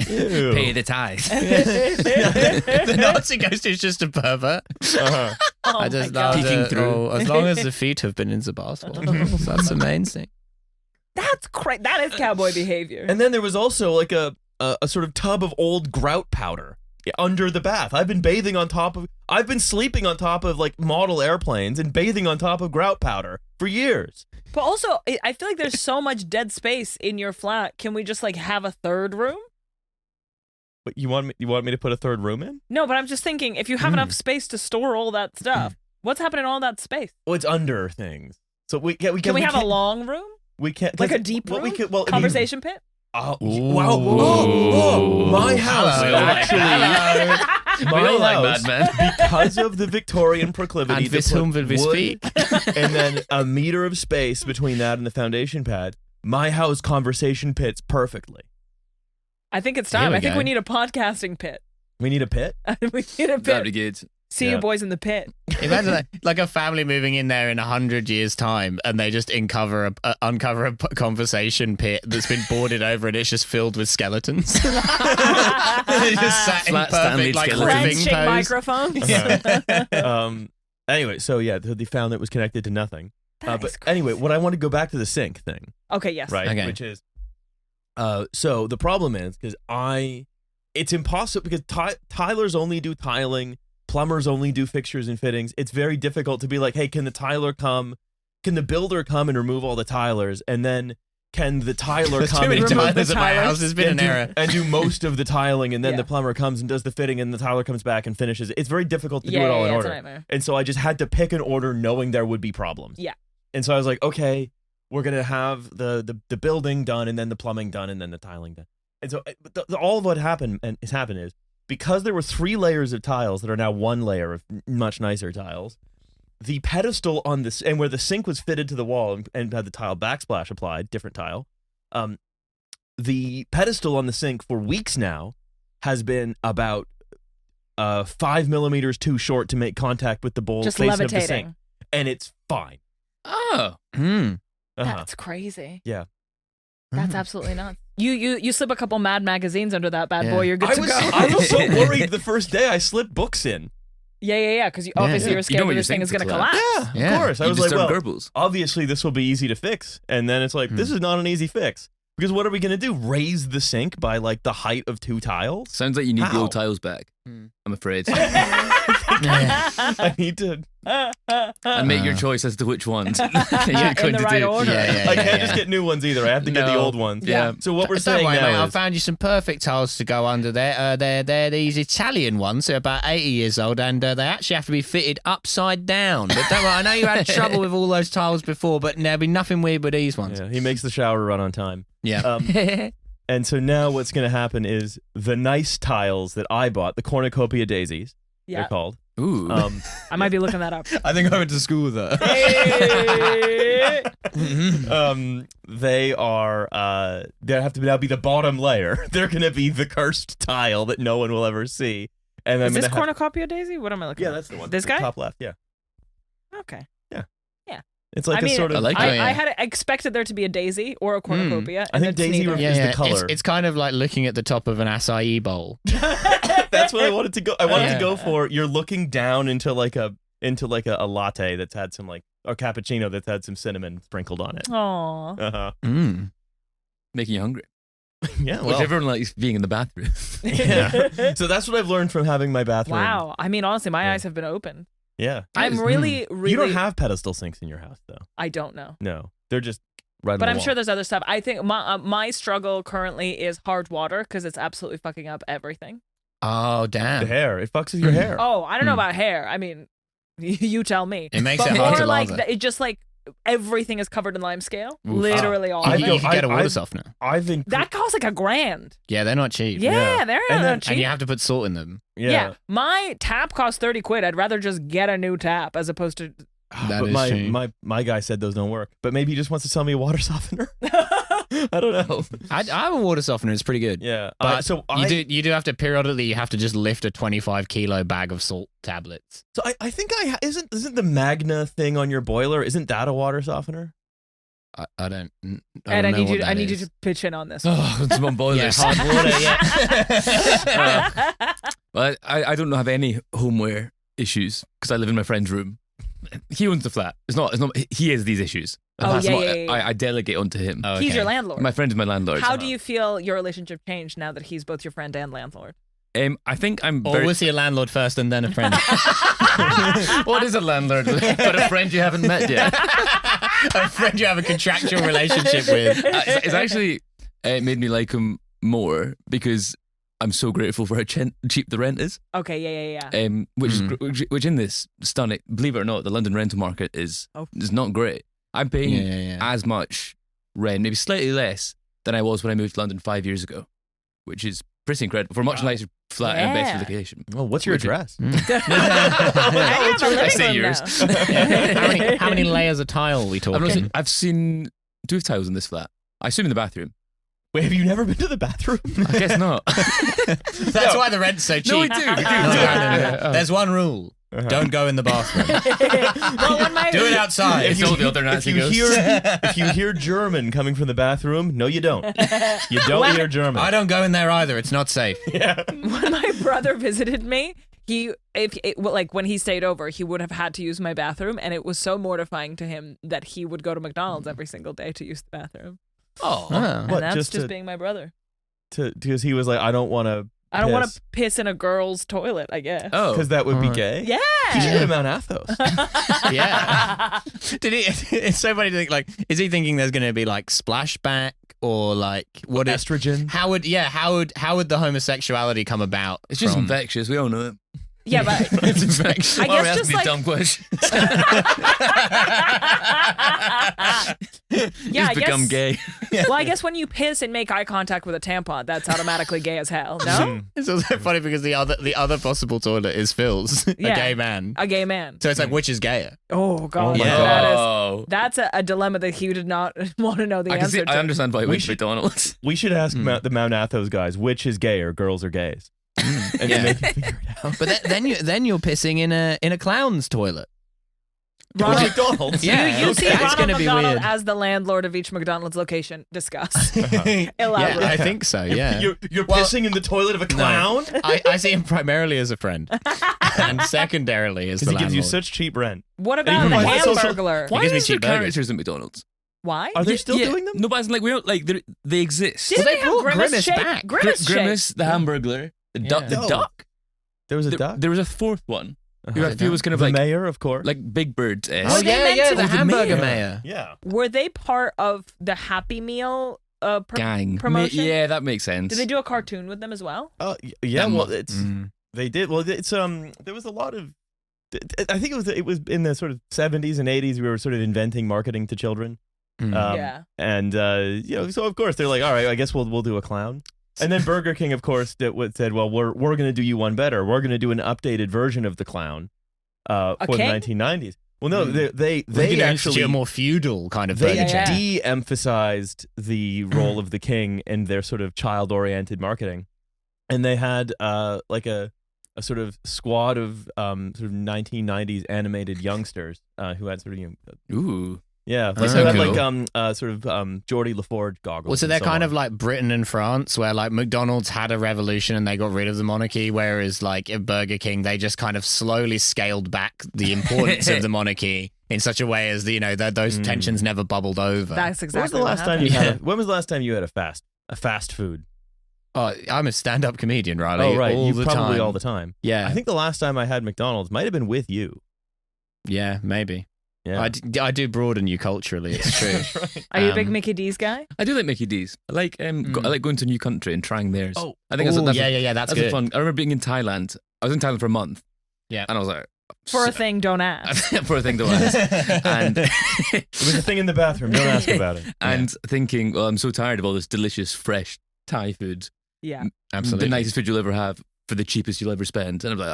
Ew. Pay the tithe. The Nazi ghost is just a pervert. Uh-huh. Oh I just my God. Peeking through. as long as the feet have been in the bathwater. So that's the main thing. That's crazy. That is cowboy behavior. And then there was also like a sort of tub of old grout powder under the bath. I've been sleeping on top of like model airplanes and bathing on top of grout powder for years. But also, I feel like there's so much dead space in your flat. Can we just like have a third room? But you want me to put a third room in? No, but I'm just thinking, if you have enough space to store all that stuff, what's happening in all that space? Well, it's under things. So we Can we have a can't- long room? We can't Like a deep room? Conversation pit? Oh, wow! Oh, my house Hello. actually. We My don't like house, bad men. because of the Victorian proclivity And to this put whom will we wood speak? and then a meter of space between that and the foundation pad. My house conversation pits perfectly. I think it's Here time. we I think go. we need a podcasting pit. We need a pit. We need a That'd be pit. good. See you boys in the pit. Imagine like a family moving in there in 100 years' time, and they just uncover a conversation pit that's been boarded over, and it's just filled with skeletons. They just sat in Flat perfect Stanley like skeletons. ribbing Friendship pose. microphones. Anyway, so yeah, they found it was connected to nothing. That But is anyway, crazy. what I want to go back to the sink thing, Okay, yes. right? Okay. Which is, so the problem is because it's impossible because tilers only do tiling, plumbers only do fixtures and fittings. It's very difficult to be like, hey, can the builder come and remove all the tilers, and then can the tiler There's come too many and remove the tilers at my tilers. house. There's been an error. and do most of the tiling, and then Yeah. the plumber comes and does the fitting, and the tiler comes back and finishes it. It's very difficult to do it all in it's a order. nightmare. And so I just had to pick an order knowing there would be problems. Yeah. And so I was like, okay, we're going to have the building done, and then the plumbing done, and then the tiling done. And so all of what happened is because there were 3 layers of tiles that are now 1 layer of much nicer tiles, the pedestal on this, and where the sink was fitted to the wall and had the tile backsplash applied, different tile, the pedestal on the sink for weeks now has been about 5 millimeters too short to make contact with the bowl Just facing of the sink. levitating. And it's fine. Oh, Hmm. That's crazy. Yeah. That's absolutely nuts. You slip a couple Mad magazines under that bad Yeah. boy, you're good to go. I was so worried the first day I slipped books in. Yeah. Because obviously Yeah. you're You scared know that when this your thing is sink going to could collapse. collapse. Yeah, Yeah. of course. I you was just like, start well, Goebbels. obviously this will be easy to fix. And then it's like, this is not an easy fix. Because what are we going to do? Raise the sink by like the height of 2 tiles? Sounds like you need the How? old tiles back. I'm afraid. I need to. And make your choice as to which ones you're In going the to right do. order. Yeah. I can't just get new ones either. I have to get the No. old ones. Yeah. So what we're Don't saying worry, mate. now I is, found you some perfect tiles to go under there. They're these Italian ones. They're about 80 years old, and they actually have to be fitted upside down. But don't worry, I know you had trouble with all those tiles before, but there'll be nothing weird with these ones. yeah, he makes the shower run on time. Yeah. And so now what's going to happen is the nice tiles that I bought, the cornucopia daisies, they're Yeah. called. Ooh. I might be looking that up. I think I went to school there. They are they have to now be the bottom layer. They're going to be the cursed tile that no one will ever see. And I'm Is this gonna have- cornucopia daisy? What am I looking Yeah, at? that's the one. This The guy? top left. Yeah, Okay. it's like I a mean, sort of. I like I, it. I had expected there to be a daisy or a cornucopia. I and think it's daisy neither. is the color. It's kind of like looking at the top of an acai bowl. That's what I wanted to go. I wanted Yeah. to go for. You're looking down into like a latte that's had some or cappuccino that's had some cinnamon sprinkled on it. Aw. Uh-huh. Mm. Making you hungry. Yeah, Which well, everyone likes being in the bathroom. yeah. So that's what I've learned from having my bathroom. Wow. I mean, honestly, my Yeah. eyes have been opened. Yeah. I'm really. You don't have pedestal sinks in your house, though. I don't know. No, they're just right on But the I'm wall. sure there's other stuff. I think my struggle currently is hard water because it's absolutely fucking up everything. Oh, the damn. hair. It fucks with your hair. Oh, I don't know about hair. I mean, you tell me. It makes But it hard more to like lather. it just like everything is covered in lime scale. Oof. Literally all You, of I it. know- you can get a water I- softener. I think That costs like $1,000. Yeah, they're not cheap. Yeah, they're And then- not cheap. And you have to put salt in them. yeah. My tap costs $30. I'd rather just get a new tap as opposed to. That but is true. my guy said those don't work. But maybe he just wants to sell me a water softener. I don't know. I have a water softener. It's pretty good. Yeah. But I you do have to periodically. You have to just lift a 25-kilo bag of salt tablets. So I think isn't the Magna thing on your boiler? Isn't that a water softener? I don't. And I know need what you. I that need you is. to pitch in on this. Oh, it's one boiler. Yeah, hard water. Yeah. Well, I don't have any homeware issues because I live in my friend's room. He owns the flat. It's not. He has these issues. And Oh, that's yeah, what yeah. I delegate onto him. Oh, He's okay. your landlord. My friend is my landlord. How do you feel your relationship changed now that he's both your friend and landlord? I think I'm Or very. was he a landlord first and then a friend? What is a landlord? But a friend you haven't met yet. A friend you have a contractual relationship with. It's actually made me like him more because I'm so grateful for how cheap the rent is. Okay, yeah. Which in this stunning, believe it or not, the London rental market is not great. I'm paying Yeah. as much rent, maybe slightly less than I was when I moved to London 5 years ago, which is pretty incredible for a much nicer flat and better Yeah. location. Well, what's your address? I have a living say room yours. now. How many layers of tile are we talking? I've seen 2 tiles in this flat. I assume in the bathroom. Wait, have you never been to the bathroom? I guess not. That's why the rent's so cheap. No, we do. No. There's one rule. Don't go in the bathroom. Well, when my Do it outside. It's all the other Nazi ghosts. If you hear German coming from the bathroom, no, you don't. You don't hear German. I don't go in there either. It's not safe. when my brother visited me, when he stayed over, he would have had to use my bathroom, and it was so mortifying to him that he would go to McDonald's every single day to use the bathroom. Oh. And What, that's just just to- being my brother. Because he was like, I don't want to. I don't want to piss in a girl's toilet, I guess. Oh. Because that would be gay. Yeah. He should have Mount Athos. Yeah. Did he? It's so funny to think. Like, is he thinking there's going to be like splashback or like what? Estrogen. How would the homosexuality come about? It's just from- infectious. We all know it. Yeah, but It's infectious. I Why are we guess asking just these like dumb questions? yeah, I He's become guess. gay. Well, I guess when you piss and make eye contact with a tampon, that's automatically gay as hell. No, It's also funny because the other possible toilet is Phil's, Yeah. a gay man. a gay man. So it's like, which is gayer? Oh god, my Yeah. God. that's a dilemma that he did not want to know the I can see. answer I to. understand why he We went to should- McDonald's. We should ask the Mount Athos guys, which is gayer, girls or gays? And Yeah. then they can figure it out. But then you're pissing in a clown's toilet. Ronald, McDonald's. Yeah. you see That's Ronald gonna be McDonald weird. as the landlord of each McDonald's location. Discuss. Yeah, Elaborate. I think so. Yeah. You're Well, pissing in the toilet of a clown? I see him primarily as a friend, and secondarily as the Because he gives you landlord. such cheap rent. What And he about the provides social- Hamburglar? Why gives me is there cheap burgers. characters at McDonald's? Why? Are they Yeah, still yeah. doing them? No, but as in, like we don't like they exist. Didn't they they have brought Grimace Grimace shape? back. Grimace shape. Grimace, the Hamburglar, the duck. Yeah. The No. duck. There was a duck? There was a fourth one. Who I the feel was kind of the like mayor, of course. Big Bird. Oh Were they yeah, meant yeah, to- the Oh, the hamburger mayor. mayor. Yeah. Were they part of the Happy Meal gang promotion? Yeah, that makes sense. Did they do a cartoon with them as well? Yeah, That well, mu- it's they did. Well, it's there was a lot of. I think it was in the sort of 70s and 80s. We were sort of inventing marketing to children. Yeah. And so of course they're like, all right, I guess we'll do a clown. And then Burger King, of course, said, well, we're going to do you one better. We're going to do an updated version of the clown for the king? 1990s. Well, no, they They actually a more feudal kind of they Burger Yeah. King. de-emphasized the role of the king in their sort of child-oriented marketing, and they had like a sort of squad of sort of 1990s animated youngsters who had sort of Ooh. yeah, like That's they so had cool. like sort of Geordie LaForge goggles. Well, so and they're kind on. of like Britain and France, where like McDonald's had a revolution and they got rid of the monarchy, whereas like at Burger King, they just kind of slowly scaled back the importance of the monarchy in such a way as those tensions never bubbled over. That's When was exactly the what last time happened. you had? When was the last time you had a fast food? Oh, I'm a stand-up comedian, Riley. Oh, right, all you the probably time. all the time. Yeah, I think the last time I had McDonald's might have been with you. yeah, maybe. Yeah, I do broaden you culturally. It's true. Are you a big Um, Mickey D's guy? I do like Mickey D's. I like I like going to a new country and trying theirs. Oh. I think Ooh, that's yeah, that's that's a good. fun. I remember being in Thailand. I was in Thailand for a month. Yeah. and I was like, For a thing, don't ask. for a thing to ask, and it was a thing in the bathroom. Don't ask about it. and thinking, well, I'm so tired of all this delicious fresh Thai food. Yeah. Absolutely. The nicest food you'll ever have for the cheapest you'll ever spend. And I'm like,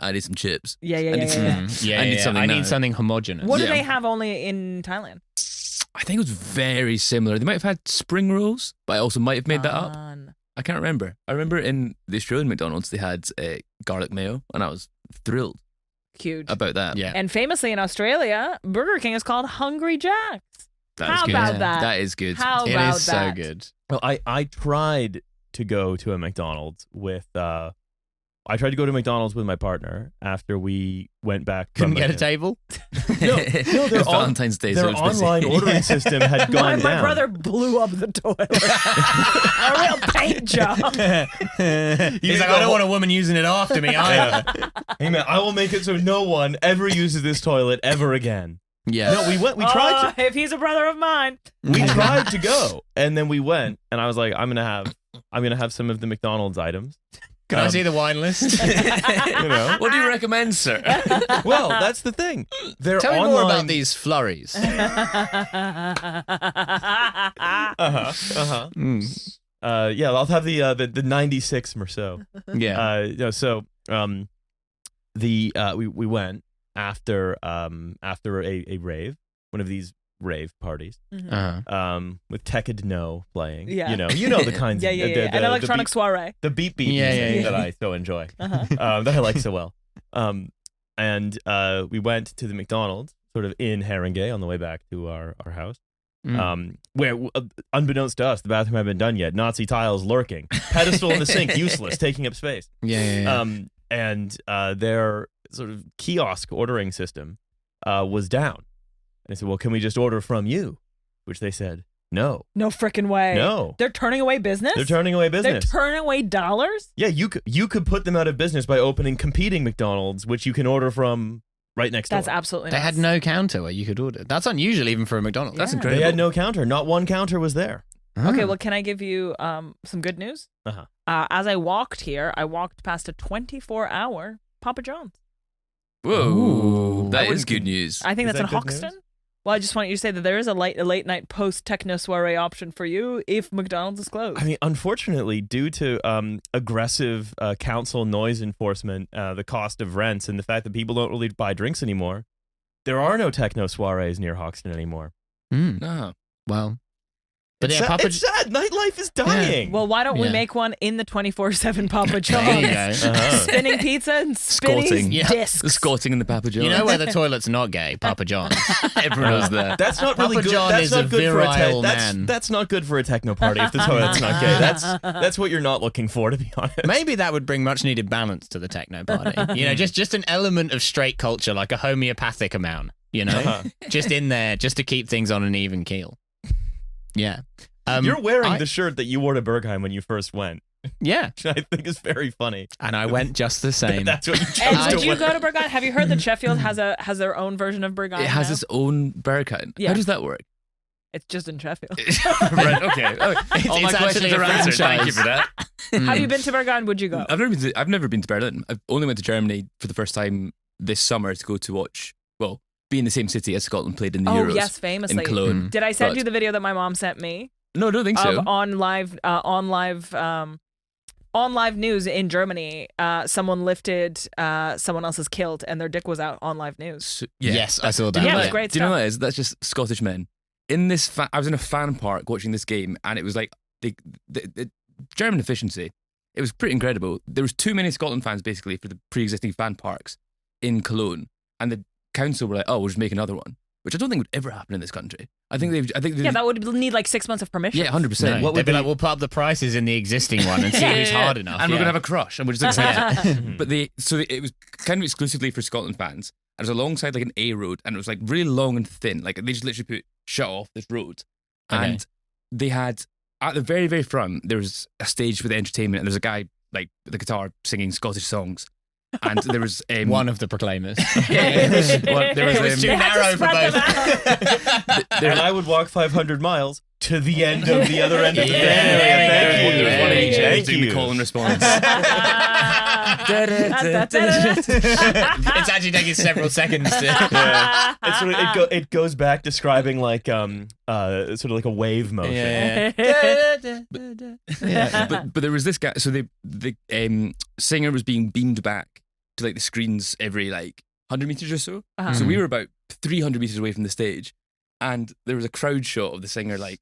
I need some chips. Yeah, yeah, I yeah, need yeah, some- yeah. Yeah, I need something I now. need something homogenous. What do Yeah. they have only in Thailand? I think it was very similar. They might have had spring rolls, but I also might have made that up. Fun. I can't remember. I remember in the Australian McDonald's they had garlic mayo, and I was thrilled Huge. about that. Yeah. And famously in Australia, Burger King is called Hungry Jack's. That How is good. about that? That is good. How It about is so that? good. Well, I tried to go to a McDonald's with I tried to go to McDonald's with my partner after we went back. Couldn't from get a Macau. table. No, It was Valentine's Day, so Their it was busy. online ordering system had My, gone my down. brother blew up the toilet. A real paint job. He's like, I don't want a woman using it after me either. Hey man, I will make it so no one ever uses this toilet ever again. Yeah. No, we tried If he's a brother of mine. we tried to go, and then we went, and I was like, I'm gonna have some of the McDonald's items. Can I see the wine list? You know. What do you recommend, sir? Well, that's the thing. They're Tell me online. more about these flurries. Yeah, I'll have the 96 Merceau. Yeah. So we went after a rave, one of these rave parties, Uh-huh. with Techno playing. Yeah. You know the kinds. Yeah, of, yeah, yeah. the An electronic beat, soiree. the beat Yeah, yeah, music yeah. that I so enjoy. Uh-huh. That I like so well. And we went to the McDonald's, sort of in Haringey on the way back to our house. Where, unbeknownst to us, the bathroom hadn't been done yet. Nazi tiles lurking. Pedestal in the sink, useless, taking up space. And their sort of kiosk ordering system was down. And I said, well, can we just order from you? Which they said, no. No frickin' way. No. They're turning away business? They're turning away business. They're turning away dollars? Yeah, you could put them out of business by opening competing McDonald's, which you can order from right next door. That's absolutely They nuts. had no counter where you could order. That's unusual even for a McDonald's. That's Yeah. incredible. They had no counter. Not one counter was there. Okay, well, can I give you some good news? Uh-huh. As I walked here, I walked past a 24-hour Papa John's. Whoa, that That is would- good news. I think Is that's in that good Hoxton. news? Well, I just want you to say that there is a late night post techno soiree option for you if McDonald's is closed. I mean, unfortunately, due to aggressive council noise enforcement, the cost of rents, and the fact that people don't really buy drinks anymore, there are no techno soirees near Hoxton anymore. No. Well, but It's yeah, sad. It's sad. Nightlife is dying. well, why don't we Yeah. make one in the 24/7 Papa there you John's? go. Uh-huh. Spinning pizza and spinning Squatting. Yeah. discs. Squatting in the Papa John's. You know where the toilet's not gay? Papa John's. everyone knows that. That's not really Papa good. John That's is not a good for virile that's man. that's not good for a techno party if the toilet's not gay. That's what you're not looking for, to be honest. Maybe that would bring much needed balance to the techno party. You know, just an element of straight culture, like a homeopathic amount, you know? Uh-huh. Just in there, just to keep things on an even keel. Yeah. You're wearing the shirt that you wore to Bergheim when you first went, Yeah. which I think is very funny. And I went just the same. That's what you chose And to did you wear. go to Burgoyne? Have you heard that Sheffield has their own version of Burgoyne? It has now? its own Berghain. Yeah. How does that work? It's just in Sheffield. Right, okay. Oh, all my it's questions actually a are answered. Thank you franchise. for that. Have you been to Burgoyne? Would you go? I've never been to Berlin. I've only went to Germany for the first time this summer to go to watch, well, be in the same city as Scotland played in the Oh Euros yes, in famously. Cologne. Did I send But- you the video that my mom sent me No, I don't think so. of on live news in Germany? Someone lifted someone else's kilt and their dick was out on live news. So- Yes, I saw Do that. you Yeah, know it was that- great Do you know stuff. what that is? That's just Scottish men. In this, I was in a fan park watching this game, and it was like the German efficiency. It was pretty incredible. There was too many Scotland fans basically for the pre-existing fan parks in Cologne, and the council were like, "Oh, we'll just make another one," which I don't think would ever happen in this country. I think they've. Yeah, that would need like 6 months of permission. Yeah, 100%. No, What they'd would be they? like, we'll put up the prices in the existing one and see who's hard enough. And we're yeah. gonna have a crush, and we're just excited. But it was kind of exclusively for Scotland fans. And it was alongside like an A road, and it was like really long and thin. Like they just literally put shut off this road, Okay. and they had at the very very front there was a stage for the entertainment, and there's a guy like with the guitar singing Scottish songs, and there was one of the proclaimers. there was It was too They had to narrow for spread both. them out. And I would walk 500 miles to the end of the other end of the Yeah. area. Thank you. There was one Yeah. each Thank doing the you. call and response. It's actually taking several seconds to. Yeah. It's sort of, it goes back describing like sort of like a wave motion. Yeah. But there was this guy. So the singer was being beamed back to like the screens every like 100 meters or so. Uh-huh. So we were about 300 meters away from the stage, and there was a crowd shot of the singer. Like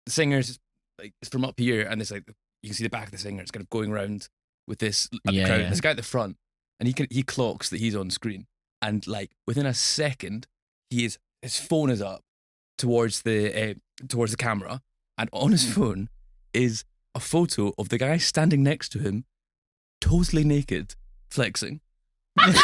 the singer's like it's from up here, and it's like you can see the back of the singer. It's kind of going around with this Yeah, crowd. yeah. This guy at the front, and he clocks that he's on screen, and like within a second, his phone is up towards the camera, and on his phone is a photo of the guy standing next to him, totally naked, flexing. How did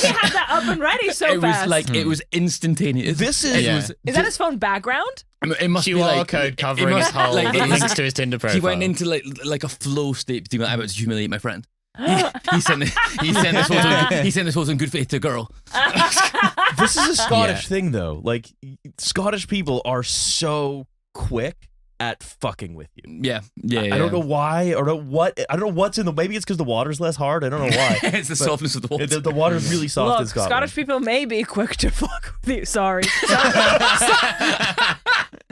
you have that up and ready so it fast? was like it was instantaneous. This is- It Yeah. was- Is that his phone background? It must be QR like code it covering his must- whole like, it links to his Tinder profile. He went into like a flow state, being like, "I'm about to humiliate my friend." He sent this photo in good faith to a girl. This is a Scottish Yeah. thing, though. Like, Scottish people are so quick at fucking with you. Yeah. I don't know why, or what. I don't know what's in the. Maybe it's because the water's less hard. I don't know why. It's the But softness of the water. The water's really soft in Look, Scotland. Scottish people may be quick to fuck with you. Sorry.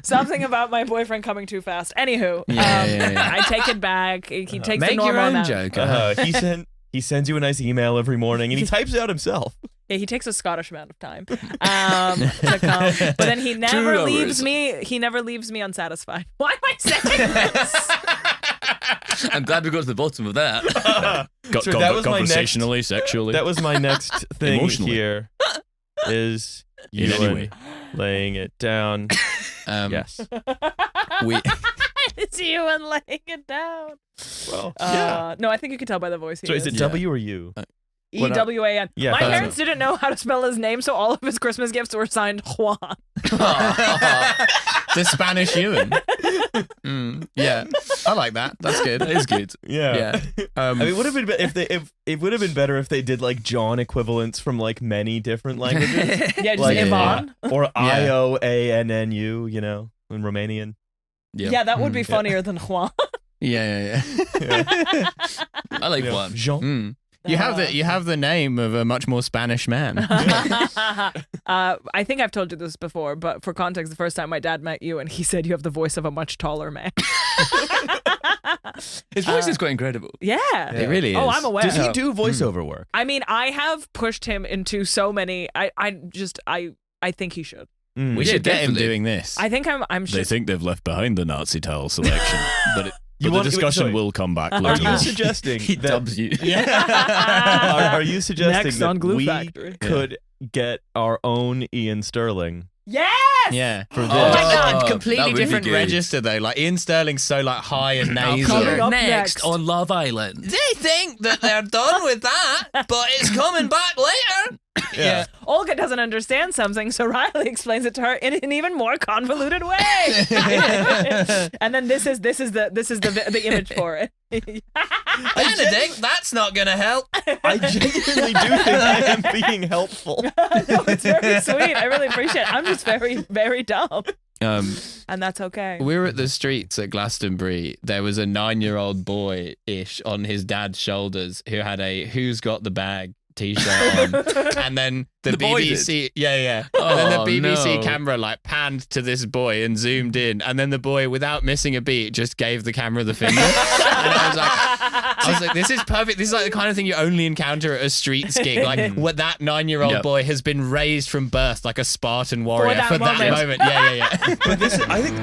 Something about my boyfriend coming too fast. Anywho, Yeah. I take it back. He takes the Make normal your own amount. joke. He sends you a nice email every morning, and he types it out himself. Yeah, he takes a Scottish amount of time to come, but then he never 2 leaves hours. me. He never leaves me unsatisfied. Why am I saying this? I'm glad we got to the bottom of that. So that was my next- conversationally, sexually. That was my next thing Emotionally. here. Is In any Ewan way. laying it down? Yes. We It's you and laying it down. Well, No, I think you can tell by the voice. So is it Yeah. W or U? EWAN. Yeah, My that's parents didn't know how to spell his name, so all of his Christmas gifts were signed Juan. the Spanish Ewan. Yeah, I like that. That's good. That is good. Yeah. Yeah. I mean, it would have been if it would have been better if they did like John equivalents from like many different languages, Yeah, just like Ivan. or IOANNU, you know, in Romanian. Yeah, that would be funnier than Juan. Yeah. I like Yeah. one. Jean. You have the name of a much more Spanish man. I think I've told you this before, but for context, the first time my dad met you, and he said you have the voice of a much taller man. His voice is quite incredible. Yeah. It really is. Oh, I'm aware. Does he do voiceover work? I mean, I have pushed him into so many. I think he should. We Yeah, should get him definitely. doing this. I think I'm They sure. think they've left behind the Nazi towel selection, but You the want- discussion sorry. will come back Are later you on. suggesting He that? dubs you. Are you suggesting Next that on Glue we Factory. could get our own Ian Sterling? Yes. Yeah. For this. Oh, like that a would completely be different good. register though. Like Ian Sterling's so like high and nasal. Coming up next. next on Love Island. They think that they're done with that, but it's coming back later. Yeah. Olga doesn't understand something, so Riley explains it to her in an even more convoluted way. And then this is the image for it. Benedict, that's not going to help. I genuinely do think I am being helpful. No, it's very sweet. I really appreciate it. I'm just very, very dumb. And that's okay. We were at the streets at Glastonbury. There was a 9-year-old boy-ish on his dad's shoulders who had a "Who's Got the Bag" t-shirt on, and then the boy BBC, and then Oh, the BBC no. camera like panned to this boy and zoomed in, and then the boy, without missing a beat, just gave the camera the finger. And I was like, this is perfect. This is like the kind of thing you only encounter at a streets gig. Like, what that 9-year-old Yep. boy has been raised from birth like a Spartan warrior that for that moment. moment. Yeah. But this is, I think.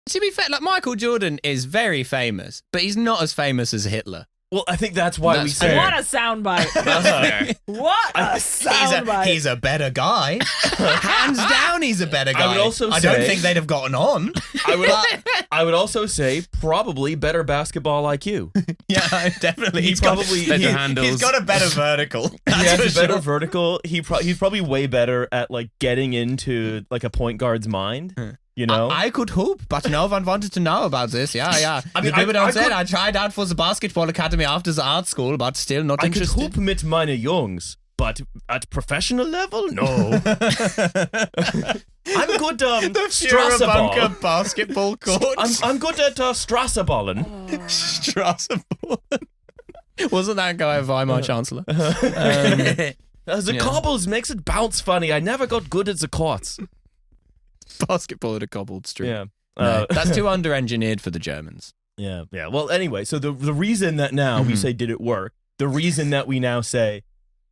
To be fair, like Michael Jordan is very famous, but he's not as famous as Hitler. Well, I think that's why we That's say. fair. What a soundbite. What a soundbite. He's a better guy. Hands down, he's a better guy. I would also I don't say- think they'd have gotten on. I would also say probably better basketball IQ. Yeah, definitely. He probably better he, handles. He's got a better vertical. he That's has for a better sure. vertical. He's probably way better at like getting into like a point guard's mind. You know, I could hope, but no one wanted to know about this. Yeah. I mean, the people I don't say could- it. I tried out for the basketball academy after the art school, but still not I could interested. hoop mit meine Jungs, but at professional level, no. I'm good Strasseball. Bunker basketball court. I'm good at Strasseballen. Strasbourg. Wasn't that guy Weimar Chancellor? The Yeah. cobbles makes it bounce funny. I never got good at the courts. Basketball at a cobbled street. Yeah. No, that's too under-engineered for the Germans. Yeah. Well, anyway, so the reason that now we say did it work, the reason that we now say,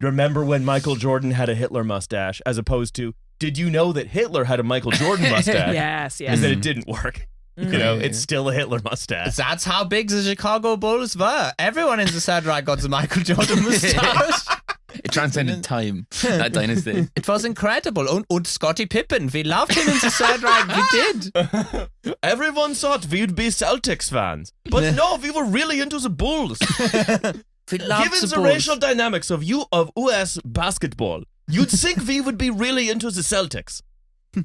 remember when Michael Jordan had a Hitler mustache, as opposed to, did you know that Hitler had a Michael Jordan mustache? Yes. Is that it didn't work. You know, it's still a Hitler mustache. That's how big the Chicago Bulls were. Everyone in the Third Reich got the Michael Jordan mustache. It transcended time, that dynasty. It was incredible. And Scottie Pippen, we loved him in the Third Reich. We did. Everyone thought we'd be Celtics fans, but no, we were really into the Bulls. We loved Given the Bulls. racial dynamics of US basketball, you'd think we would be really into the Celtics. Do you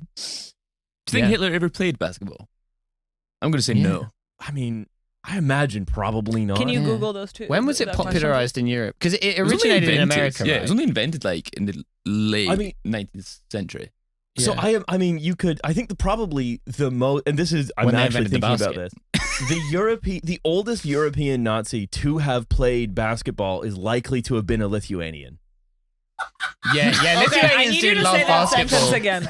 think Yeah. Hitler ever played basketball? I'm going to say no. I mean, I imagine probably not. Can you Google those two? When was it that question? popularized in Europe? Because it It was only originated in invented- America, Yeah, right? it was only invented like in the late I mean- 19th century. So Yeah. I mean, you could. I think the most, and this is. I'm When they actually invented the thinking about this. The oldest European Nazi to have played basketball is likely to have been a Lithuanian. Yeah, Okay, I Lithuanians need do you to love say that basketball. sentence again.